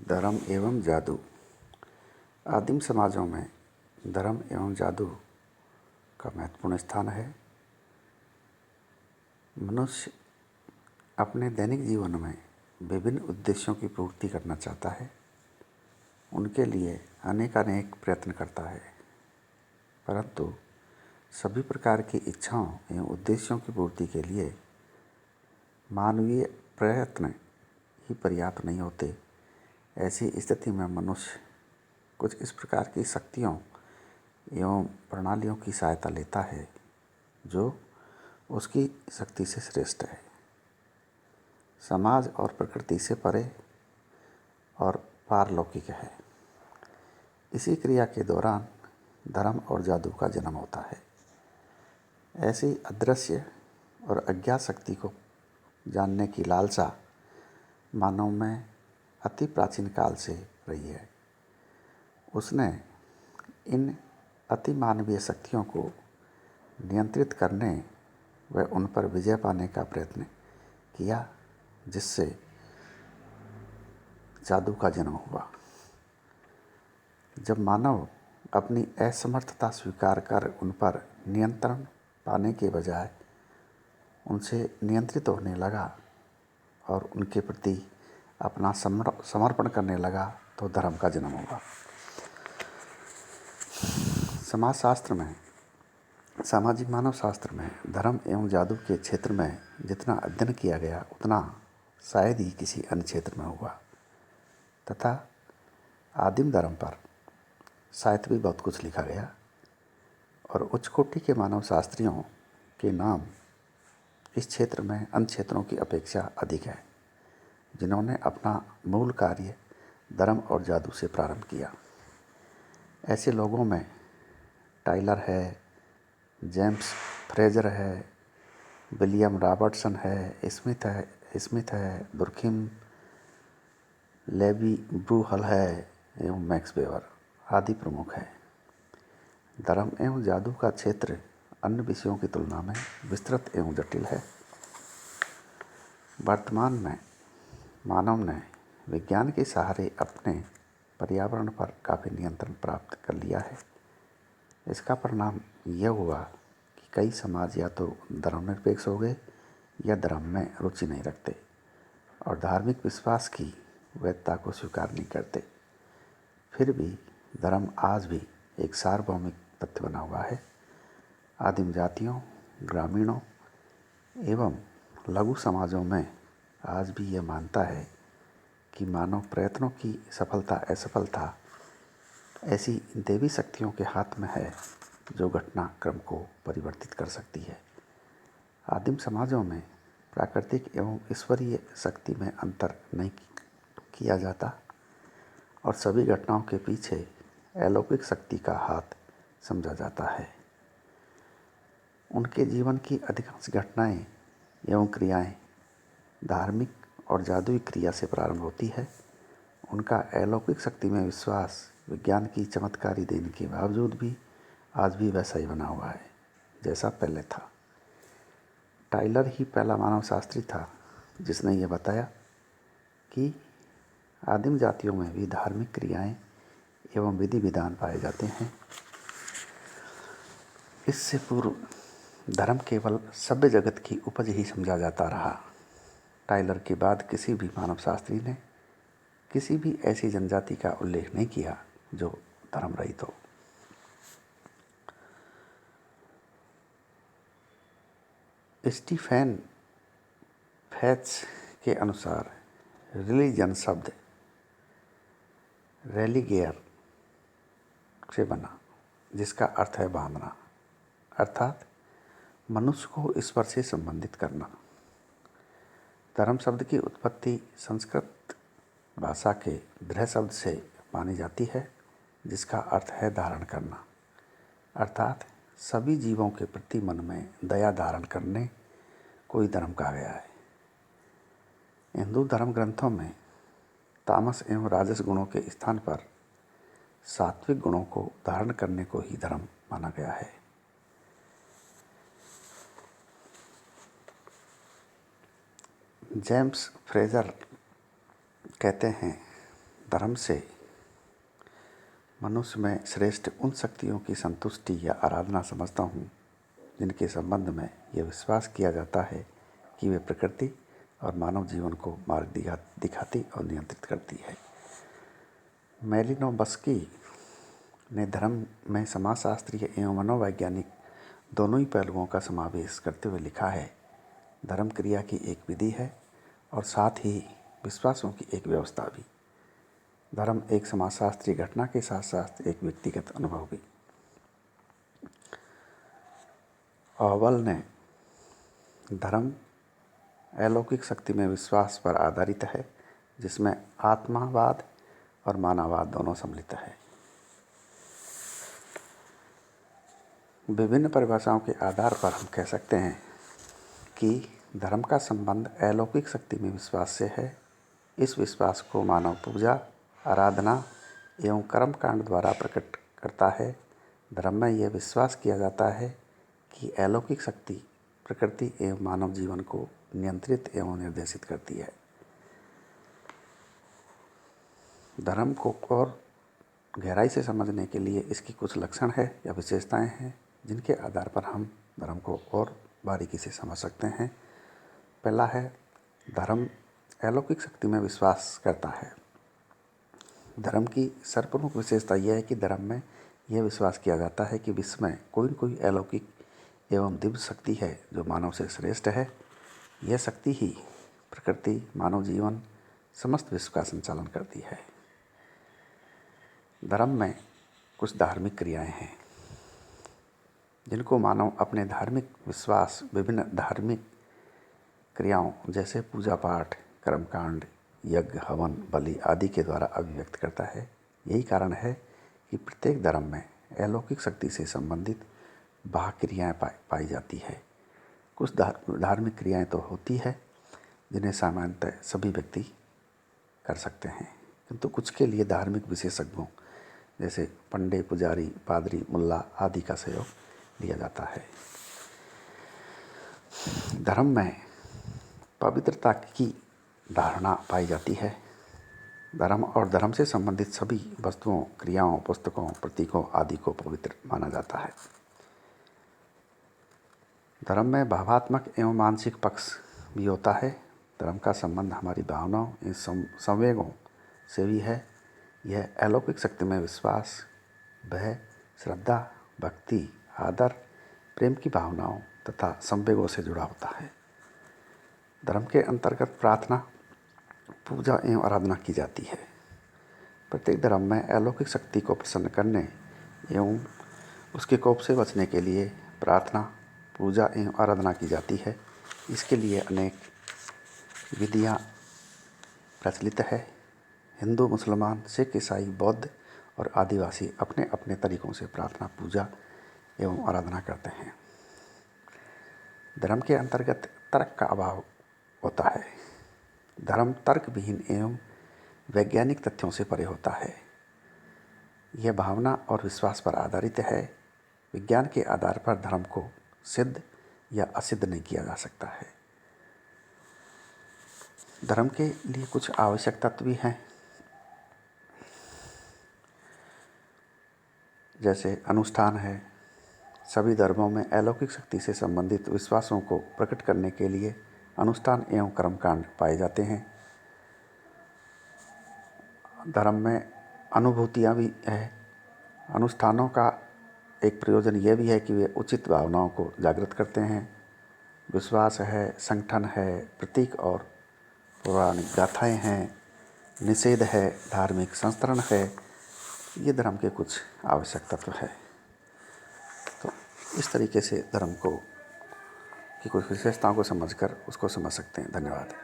धर्म एवं जादू। आदिम समाजों में धर्म एवं जादू का महत्वपूर्ण स्थान है। मनुष्य अपने दैनिक जीवन में विभिन्न उद्देश्यों की पूर्ति करना चाहता है। उनके लिए अनेक प्रयत्न करता है, परंतु सभी प्रकार की इच्छाओं एवं उद्देश्यों की पूर्ति के लिए मानवीय प्रयत्न ही पर्याप्त नहीं होते। ऐसी स्थिति में मनुष्य कुछ इस प्रकार की शक्तियों एवं प्रणालियों की सहायता लेता है जो उसकी शक्ति से श्रेष्ठ है, समाज और प्रकृति से परे और पारलौकिक है। इसी क्रिया के दौरान धर्म और जादू का जन्म होता है। ऐसी अदृश्य और अज्ञात शक्ति को जानने की लालसा मानव में अति प्राचीन काल से रही है। उसने इन अति मानवीय शक्तियों को नियंत्रित करने व उन पर विजय पाने का प्रयत्न किया, जिससे जादू का जन्म हुआ। जब मानव अपनी असमर्थता स्वीकार कर उन पर नियंत्रण पाने के बजाय उनसे नियंत्रित होने लगा और उनके प्रति अपना समर्पण करने लगा, तो धर्म का जन्म हुआ। समाजशास्त्र में, सामाजिक मानव शास्त्र में धर्म एवं जादू के क्षेत्र में जितना अध्ययन किया गया उतना शायद ही किसी अन्य क्षेत्र में हुआ, तथा आदिम धर्म पर साहित्य भी बहुत कुछ लिखा गया और उच्च कोटि के मानव शास्त्रियों के नाम इस क्षेत्र में अन्य क्षेत्रों की अपेक्षा अधिक है, जिन्होंने अपना मूल कार्य धर्म और जादू से प्रारंभ किया। ऐसे लोगों में टाइलर है, जेम्स फ्रेजर है, विलियम रॉबर्टसन है, स्मिथ है, दुर्खिम, लेवी ब्रूहल है एवं मैक्स वेबर आदि प्रमुख हैं। धर्म एवं जादू का क्षेत्र अन्य विषयों की तुलना में विस्तृत एवं जटिल है। वर्तमान में मानव ने विज्ञान के सहारे अपने पर्यावरण पर काफ़ी नियंत्रण प्राप्त कर लिया है। इसका परिणाम यह हुआ कि कई समाज या तो धर्मनिरपेक्ष हो गए या धर्म में रुचि नहीं रखते और धार्मिक विश्वास की वैधता को स्वीकार नहीं करते। फिर भी धर्म आज भी एक सार्वभौमिक तथ्य बना हुआ है। आदिम जातियों, ग्रामीणों एवं लघु समाजों में आज भी यह मानता है कि मानव प्रयत्नों की सफलता असफलता ऐसी देवी शक्तियों के हाथ में है जो घटनाक्रम को परिवर्तित कर सकती है। आदिम समाजों में प्राकृतिक एवं ईश्वरीय शक्ति में अंतर नहीं किया जाता और सभी घटनाओं के पीछे अलौकिक शक्ति का हाथ समझा जाता है। उनके जीवन की अधिकांश घटनाएं एवं क्रियाएं धार्मिक और जादुई क्रिया से प्रारंभ होती है। उनका अलौकिक शक्ति में विश्वास विज्ञान की चमत्कारी देन के बावजूद भी आज भी वैसा ही बना हुआ है जैसा पहले था। टाइलर ही पहला मानव शास्त्री था जिसने यह बताया कि आदिम जातियों में भी धार्मिक क्रियाएं एवं विधि विधान पाए जाते हैं। इससे पूर्व धर्म केवल सभ्य जगत की उपज ही समझा जाता रहा। टाइलर के बाद किसी भी मानव शास्त्री ने किसी भी ऐसी जनजाति का उल्लेख नहीं किया जो धर्म रहित हो। स्टीफेन फैच के अनुसार रिलीजन शब्द रेलिगेयर से बना, जिसका अर्थ है बांधना, अर्थात मनुष्य को ईश्वर से संबंधित करना। धर्म शब्द की उत्पत्ति संस्कृत भाषा के दृढ़ शब्द से मानी जाती है, जिसका अर्थ है धारण करना, अर्थात सभी जीवों के प्रति मन में दया धारण करने को ही धर्म कहा गया है। हिंदू धर्म ग्रंथों में तामस एवं राजस गुणों के स्थान पर सात्विक गुणों को धारण करने को ही धर्म माना गया है। जेम्स फ्रेजर कहते हैं, धर्म से मनुष्य में श्रेष्ठ उन शक्तियों की संतुष्टि या आराधना समझता हूँ जिनके संबंध में यह विश्वास किया जाता है कि वे प्रकृति और मानव जीवन को मार्ग दिखाती और नियंत्रित करती है। मैलिनोवस्की ने धर्म में समाजशास्त्रीय एवं मनोवैज्ञानिक दोनों ही पहलुओं का समावेश करते हुए लिखा है, धर्म क्रिया की एक विधि है और साथ ही विश्वासों की एक व्यवस्था भी। धर्म एक समाजशास्त्रीय घटना के साथ साथ एक व्यक्तिगत अनुभव भी। ऑवल ने धर्म अलौकिक शक्ति में विश्वास पर आधारित है जिसमें आत्मावाद और मानववाद दोनों सम्मिलित है। विभिन्न परिभाषाओं के आधार पर हम कह सकते हैं कि धर्म का संबंध अलौकिक शक्ति में विश्वास से है। इस विश्वास को मानव पूजा, आराधना एवं कर्मकांड द्वारा प्रकट करता है। धर्म में यह विश्वास किया जाता है कि अलौकिक शक्ति प्रकृति एवं मानव जीवन को नियंत्रित एवं निर्देशित करती है। धर्म को और गहराई से समझने के लिए इसकी कुछ लक्षण है या विशेषताएं हैं जिनके आधार पर हम धर्म को और बारीकी से समझ सकते हैं। पहला है, धर्म अलौकिक शक्ति में विश्वास करता है। धर्म की सर्वप्रमुख विशेषता यह है कि धर्म में यह विश्वास किया जाता है कि विश्व में कोई न कोई अलौकिक एवं दिव्य शक्ति है जो मानव से श्रेष्ठ है। यह शक्ति ही प्रकृति, मानव जीवन, समस्त विश्व का संचालन करती है। धर्म में कुछ धार्मिक क्रियाएं हैं जिनको मानव अपने धार्मिक विश्वास, विभिन्न धार्मिक क्रियाओं जैसे पूजा पाठ, कर्मकांड, यज्ञ, हवन, बलि आदि के द्वारा अभिव्यक्त करता है। यही कारण है कि प्रत्येक धर्म में अलौकिक शक्ति से संबंधित बाह्य क्रियाएं पाई जाती है। कुछ धार्मिक क्रियाएं तो होती है जिन्हें सामान्यतः सभी व्यक्ति कर सकते हैं, किंतु कुछ के लिए धार्मिक विशेषज्ञों जैसे पंडे, पुजारी, पादरी, मुल्ला आदि का सहयोग लिया जाता है। धर्म में पवित्रता की धारणा पाई जाती है। धर्म और धर्म से संबंधित सभी वस्तुओं, क्रियाओं, पुस्तकों, प्रतीकों आदि को पवित्र माना जाता है। धर्म में भावात्मक एवं मानसिक पक्ष भी होता है। धर्म का संबंध हमारी भावनाओं एवं संवेगों से भी है। यह अलौकिक शक्ति में विश्वास, भय, श्रद्धा, भक्ति, आदर, प्रेम की भावनाओं तथा संवेगों से जुड़ा होता है। धर्म के अंतर्गत प्रार्थना, पूजा एवं आराधना की जाती है। प्रत्येक धर्म में अलौकिक शक्ति को प्रसन्न करने एवं उसके कोप से बचने के लिए प्रार्थना, पूजा एवं आराधना की जाती है। इसके लिए अनेक विधियाँ प्रचलित है। हिंदू, मुसलमान, सिख, ईसाई, बौद्ध और आदिवासी अपने अपने तरीकों से प्रार्थना, पूजा एवं आराधना करते हैं। धर्म के अंतर्गत तर्क का अभाव होता है। धर्म तर्क विहीन एवं वैज्ञानिक तथ्यों से परे होता है। यह भावना और विश्वास पर आधारित है। विज्ञान के आधार पर धर्म को सिद्ध या असिद्ध नहीं किया जा सकता है। धर्म के लिए कुछ आवश्यक तत्व भी हैं, जैसे अनुष्ठान है। सभी धर्मों में अलौकिक शक्ति से संबंधित विश्वासों को प्रकट करने के लिए अनुष्ठान एवं कर्मकांड पाए जाते हैं। धर्म में अनुभूतियाँ भी है। अनुष्ठानों का एक प्रयोजन यह भी है कि वे उचित भावनाओं को जागृत करते हैं। विश्वास है, संगठन है, प्रतीक और पौराणिक गाथाएँ हैं, निषेध है, धार्मिक संस्करण है। ये धर्म के कुछ आवश्यक तत्व है। तो इस तरीके से धर्म को की कुछ विशेषताओं को समझकर उसको समझ सकते हैं। धन्यवाद।